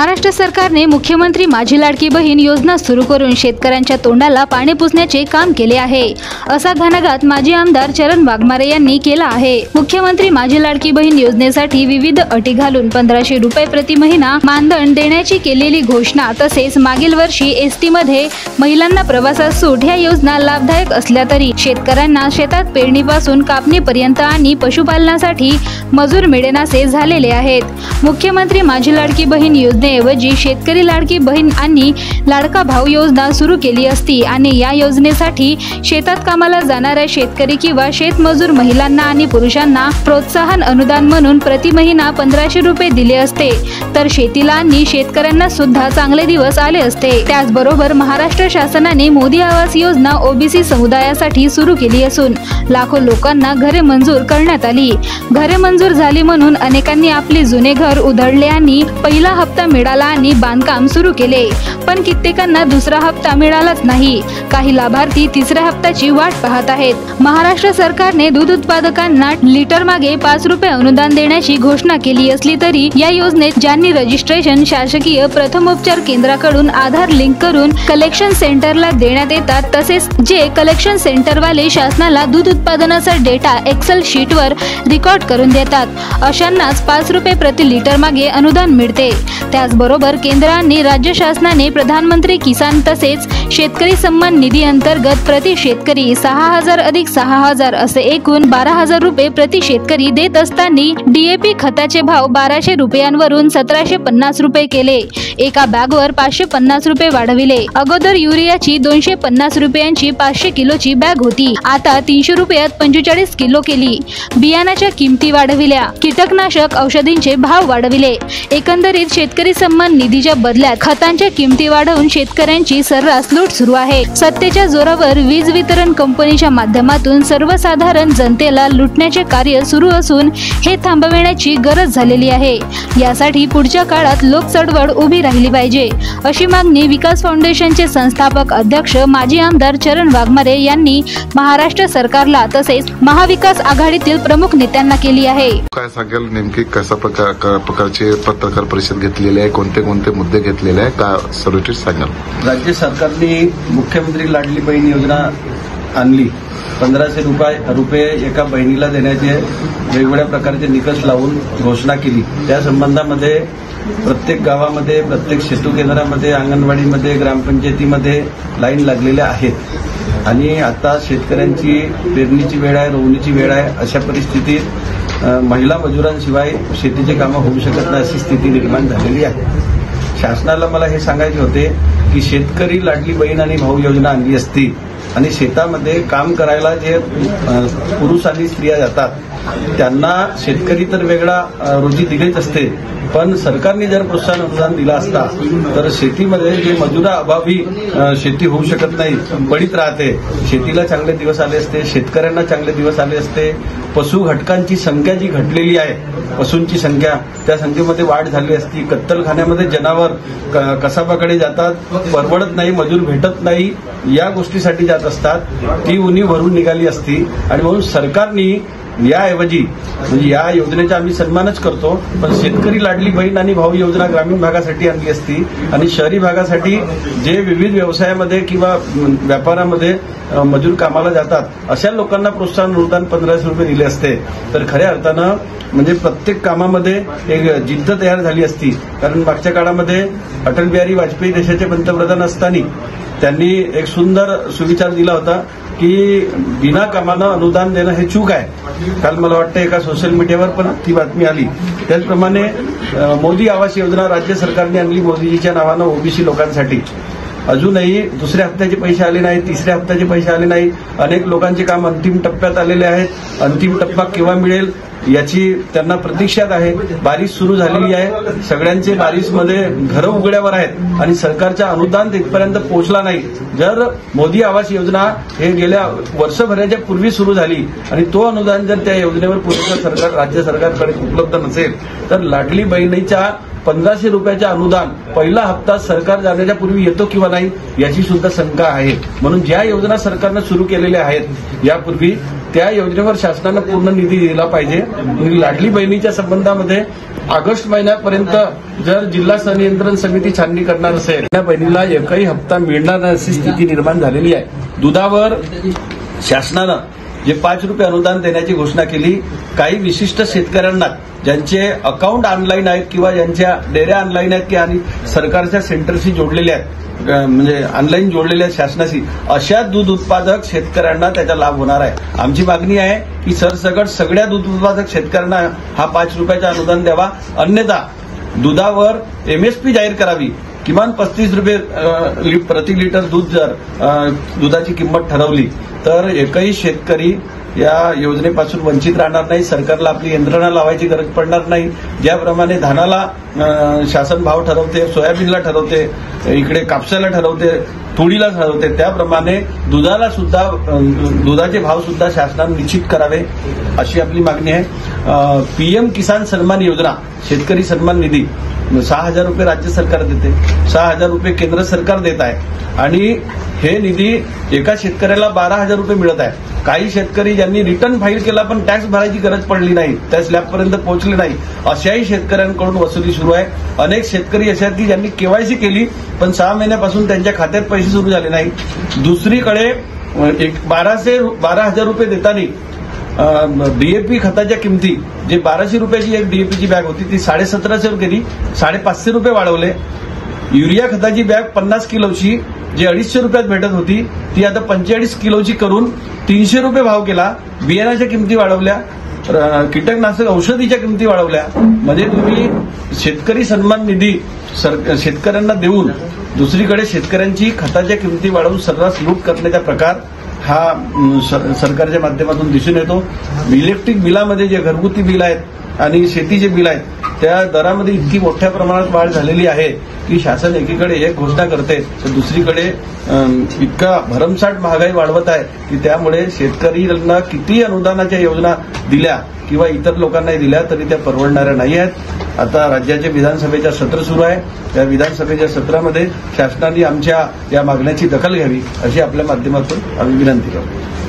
महाराष्ट्र सरकारने मुख्यमंत्री माझी लाडकी बहीण योजना सुरू करून शेतकऱ्यांच्या तोंडाला पाणी पुसण्याचे काम केले आहे, असा घणाघात माजी आमदार चरण वाघमारे यांनी केला आहे। मुख्यमंत्री माझी लाडकी बहीण योजनेसाठी विविध अटी घालून 1500 रुपये प्रति महिना मानधन देण्याची केलेली घोषणा, तसेच मागील वर्षी एसटी मध्ये महिलांना प्रवासात सूट ह्या योजना लाभदायक असल्या तरी शेतकऱ्यांना शेतात पेरणीपासून कापणीपर्यंत आणि पशुपालनासाठी मजूर मिळेनासे झालेले आहेत। मुख्यमंत्री माझी लाडकी बहीण योजनेऐवजी शेतकरी लाडकी बहीण आणि लाडका भाऊ योजना सुरू केली असती आणि या योजनेसाठी शेतात कामाला जाणाऱ्या शेतकरी किंवा शेतमजूर महिलांना आणि पुरुषांना प्रोत्साहन अनुदान म्हणून प्रति महिना 1500 रुपये दिले असते, तर शेतीला आणि शेतकऱ्यांना सुद्धा चांगले दिवस आले असते। त्याचबरोबर महाराष्ट्र शासनाने मोदी आवास योजना ओबीसी समुदायासाठी सुरू केली असून लाखो लोकांना घरे मंजूर करण्यात आली। घरे मंजूर झाली म्हणून अनेकांनी आपले जुने घर उधळले आणि पहिला हप्ता मिळाला आणि बांधकाम सुरू केले, पण कित्येकांना दुसरा हप्ता मिळालाच नाही। काही लाभार्थी तिसऱ्या हप्त्याची वाट पाहत आहेत। महाराष्ट्र सरकारने दूध उत्पादकांना लिटर मागे 5 रुपये अनुदान देण्याची घोषणा केली असली तरी या योजनेत ज्यांनी रजिस्ट्रेशन शासकीय प्रथमोपचार केंद्राकडून आधार लिंक करून कलेक्शन सेंटरला देण्यात येतात, तसेच जे कलेक्शन सेंटरवाले शासनाला दूध उत्पादनाचा डेटा एक्सेल शीटवर रेकॉर्ड करून देतात, अशांनाच 5 रुपये प्रति लिटर मागे अनुदान मिळते। त्याचबरोबर केंद्र आणि राज्य शासनाने प्रधानमंत्री किसान तसेच शेतकरी सन्मान निधी अंतर्गत प्रति शेतकरी 6000 अधिक 6000 असे एकूण 12000 रुपये प्रति शेतकरी देत असताना डीएपी खताचे भाव 1200 रुपयांवरून 1750 रुपये केले। एका बॅगवर 550 रुपये वाढविले। अगोदर युरियाची 250 रुपयांची 500 किलोची बॅग होती, आता 300 रुपयात 45 किलो केली। बियाणाच्या किमती वाढविल्या, कीटकनाशक औषधींचे भाव वाढविले। एकंदरीत शेतकरी सन्मान निधीच्या बदल्यात खतांच्या किमती वाढवून शेतकऱ्यांची सर्रास लूट सुरू आहे। सत्तेच्या जोरावर वीज वितरण कंपनीच्या माध्यमातून सर्वसाधारण जनतेला लुटण्याचे कार्य सुरू असून हे थांबविण्याची गरज झालेली आहे। यासाठी पुढच्या काळात लोक चळवळ उभी राहिली पाहिजे, अशी मागणी विकास फाउंडेशनचे संस्थापक अध्यक्ष माजी आमदार चरण वाघमारे यांनी महाराष्ट्र सरकारला तसेच महाविकास आघाडीतील प्रमुख नेत्यांना केली आहे। काय सांगेल नेमकी कशा प्रकारचे पत्रकार परिषद घेतलेली आहे, कोणते कोणते मुद्दे घेतलेले आहे, का सविस्तर सांगाल? राज्य सरकारने मुख्यमंत्री लाडली बहीण योजना आणली। 1500 रुपये एका बहिणीला देण्याचे वेगवेगळ्या प्रकारचे निकष लावून घोषणा केली। त्या संबंधामध्ये प्रत्येक गावामध्ये, प्रत्येक सेतू केंद्रामध्ये, अंगणवाडीमध्ये, ग्रामपंचायतीमध्ये लाईन लागलेल्या आहेत आणि आता शेतकऱ्यांची पेरणीची वेळ आहे, रोवणीची वेळ आहे। अशा परिस्थितीत महिला मजुरांशिवाय शेतीचे कामं होऊ शकत नाही अशी स्थिती निर्माण झालेली आहे। शासनाला मला हे सांगायचे होते की शेतकरी लाडली बहीण आणि भाऊ योजना आणली असती आणि शेतामध्ये काम करायला जे पुरुष आणि स्त्रिया जातात त्यांना शेतकरी तर वेगळा रोजी दिलीच असते, पण सरकारने जर प्रोत्साहन अनुदान दिला असता तर शेतीमध्ये जे मजुरा अभावी शेती होऊ शकत नाही, पडीत राहते, शेतीला चांगले दिवस आले असते, शेतकऱ्यांना चांगले दिवस आले असते। पशु घटकांची संख्या जी घटलेली आहे, पशूंची संख्या, त्या संख्येमध्ये वाढ झाली असती। कत्तलखान्यामध्ये जनावर कसाबाकडे जातात, परवडत नाही, मजूर भेटत नाही, या गोष्टीसाठी जात असतात, ती उणी भरून निघाली असती। आणि म्हणून सरकारने याऐवजी म्हणजे या योजनेचा आम्ही सन्मानच करतो, पण शेतकरी लाडली बहीण आणि भाऊ योजना ग्रामीण भागासाठी आणली असती आणि शहरी भागासाठी जे विविध व्यवसायामध्ये किंवा व्यापारामध्ये मजूर कामाला जातात अशा लोकांना प्रोत्साहन अनुदान 1500 रुपये दिले असते तर खऱ्या अर्थानं म्हणजे प्रत्येक कामामध्ये एक जिद्द तयार झाली असती। कारण मागच्या काळामध्ये अटल बिहारी वाजपेयी देशाचे पंतप्रधान असताना त्यांनी एक सुंदर सुविचार दिला होता की बिना कामानं अनुदान देणं हे चूक आहे। काल मला वाटतं एका सोशल मीडियावर पण ती बातमी आली। त्याचप्रमाणे मोदी आवास योजना राज्य सरकारने आणली मोदीजीच्या नावानं ओबीसी लोकांसाठी। अजूनही दुसऱ्या हप्त्याचे पैसे आले नाही, तिसऱ्या हप्त्याचे पैसे आले नाही। अनेक लोकांचे काम अंतिम टप्प्यात आलेले आहेत। अंतिम टप्पा केव्हा मिळेल याची त्यांना प्रतीक्षात आहे। बारिश सुरू झालेली आहे, सगळ्यांचे बारिशमध्ये घरं उघड्यावर आहेत आणि सरकारचा अनुदान तिथपर्यंत पोहोचला नाही। जर मोदी आवास योजना हे गेल्या वर्षभराच्या पूर्वी सुरू झाली आणि तो अनुदान जर त्या योजनेवर पुरेसा राज्य सरकारकडे उपलब्ध नसेल तर लाडली बहिणीच्या 1500 रुपयाचे अनुदान पहिला हप्ता सरकार जाण्याच्या पूर्वी येतो किंवा नाही याची सुद्धा शंका आहे। म्हणून ज्या योजना सरकारने सुरू केलेल्या आहेत यापूर्वी त्या योजनेवर शासनाने पूर्ण निधी दिला पाहिजे। लाडली बहिणीच्या संबंधामध्ये ऑगस्ट महिन्यापर्यंत जर जिल्हा संनियंत्रण समिती छाननी करणार असेल त्या बहिणीला एकही हप्ता मिळणार नाही अशी स्थिती निर्माण झालेली आहे. दुधावर शासनानं जे 5 रुपये अनुदान देण्याची घोषणा केली, काही विशिष्ट शेतकऱ्यांना ज्यांचे अकाउंट ऑनलाईन आहेत किंवा ज्यांच्या डेऱ्या ऑनलाईन आहेत की आणि सरकारच्या सेंटरशी जोडलेल्या आहेत, म्हणजे ऑनलाईन जोडलेल्या शासनाशी, अशा दूध उत्पादक शेतकऱ्यांना त्याचा लाभ होणार आहे. आमची मागणी आहे की सरसकट सगळ्या दूध उत्पादक शेतकऱ्यांना हा 5 रुपयाचा अनुदान द्यावा. अन्यथा दुधावर एमएसपी जाहीर करावी. किमान 35 रुपये प्रति लिटर दूध जर दुधाची किंमत ठरवली तर एकही शेतकरी या योजनेपासून वंचित राहणार नाही. सरकारला आपली यंत्रणा लावायची गरज पडणार नाही. ज्याप्रमाणे धानाला शासन भाव ठरवते, सोयाबीनला ठरवते, इकडे कापसाला ठरवते, तुरीला ठरवते, त्याप्रमाणे दुधाला सुद्धा दुधाचे भाव सुद्धा शासनाने निश्चित करावे अशी आपली मागणी आहे. पीएम किसान सन्मान योजना, शेतकरी सन्मान निधी 6,000 रुपये राज्य सरकार देते, 6,000 रुपये केंद्र सरकार देत आहे आणि हे निधी एका शेतकऱ्याला 12,000 रुपये मिळत आहे. काही शेतकरी ज्यांनी रिटर्न फाईल केला पण टॅक्स भरायची गरज पडली नाही, त्या स्लॅबपर्यंत पोहोचले नाही, अशाही शेतकऱ्यांकडून वसुली सुरू आहे. अनेक शेतकरी असे आहेत की ज्यांनी केवायसी केली पण 6 महिन्यापासून त्यांच्या खात्यात पैसे सुरू झाले नाही. दुसरीकडे 12,000 रुपये देताना डीएपी खताच्या किमती, जे 1200 रुपयाची एक डीएपीची बॅग होती ती 1750 केली, 550 रुपये वाढवले. युरिया खताची बॅग 50 किलोची जी 250 रुपयात भेटत होती ती आता 45 किलोची करून 300 रुपये भाव केला. बियाण्याच्या किमती वाढवल्या, कीटकनाशक औषधीच्या किमती वाढवल्या. म्हणजे तुम्ही शेतकरी सन्मान निधी शेतकऱ्यांना देऊन दुसरीकडे शेतकऱ्यांची खताच्या किमती वाढवून सर्रास लूट करण्याचा प्रकार हा सरकारच्या माध्यमातून दिसून येतो. इलेक्ट्रिक बिलामध्ये जे घरगुती बिल आहेत आणि शेतीचे बिल आहेत त्या दरामध्ये इतकी मोठ्या प्रमाणात वाढ झालेली आहे की शासन एकीकडे एक घोषणा करते तर दुसरीकडे इतका भरमसाठ महागाई वाढवत आहे की त्यामुळे शेतकऱ्यांना किती अनुदानाच्या योजना दिल्या किंवा इतर लोकांनाही दिल्या तरी त्या परवडणाऱ्या नाही आहेत. आता राज्याचे विधानसभेचे सत्र सुरू आहे. त्या विधानसभेच्या सत्रामध्ये शासनाने आमच्या या मागण्याची दखल घ्यावी अशी आपल्या माध्यमातून आम्ही विनंती करतो.